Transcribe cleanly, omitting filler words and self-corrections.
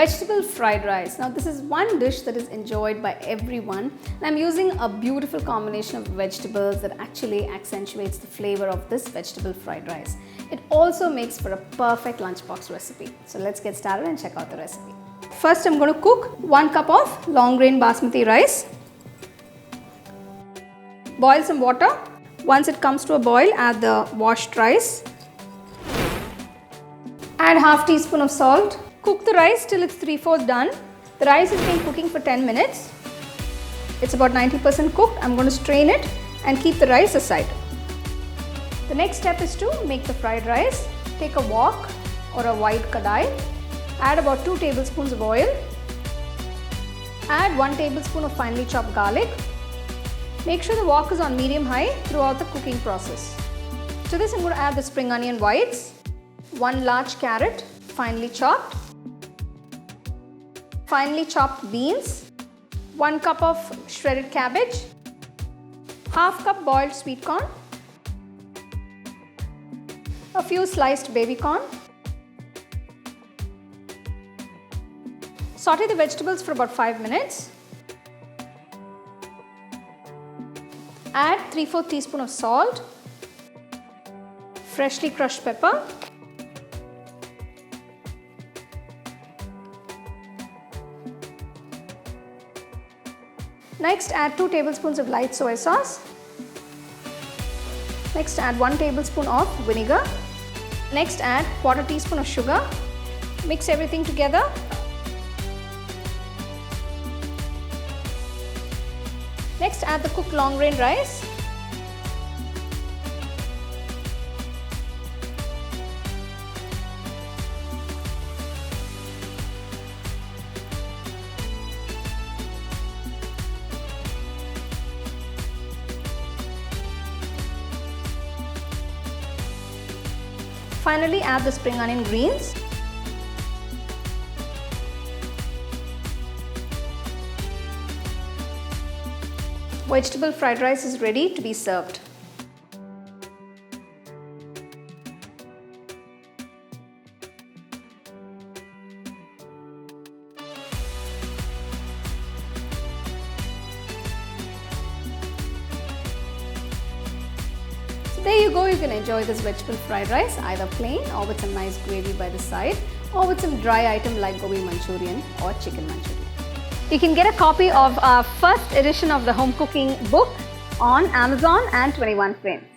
Vegetable fried rice. Now this is one dish that is enjoyed by everyone, and I'm using a beautiful combination of vegetables that actually accentuates the flavor of this vegetable fried rice. It also makes for a perfect lunchbox recipe. So let's get started and check out the recipe. First I'm going to cook 1 cup of long grain basmati rice. Boil some water. Once it comes to a boil, add the washed rice. Add half teaspoon of salt. Cook the rice till it's 3/4 done. The rice has been cooking for 10 minutes. It's about 90% cooked. I'm going to strain it and keep the rice aside. The next step is to make the fried rice. Take a wok or a wide kadai. Add about 2 tablespoons of oil. Add 1 tablespoon of finely chopped garlic. Make sure the wok is on medium-high throughout the cooking process. To this I'm going to add the spring onion whites, 1 large carrot, finely chopped, finely chopped beans, 1 cup of shredded cabbage, half cup boiled sweet corn, a few sliced baby corn. Saute the vegetables for about 5 minutes. Add 3/4 teaspoon of salt, freshly crushed pepper, next add 2 tablespoons of light soy sauce. Next add 1 tablespoon of vinegar. Next add 1/4 teaspoon of sugar. Mix everything together. Next add the cooked long grain rice. Finally add the spring onion greens. Vegetable fried rice is ready to be served. There you go, you can enjoy this vegetable fried rice either plain or with some nice gravy by the side, or with some dry item like Gobi Manchurian or chicken Manchurian. You can get a copy of our first edition of the home cooking book on Amazon and 21 Frames.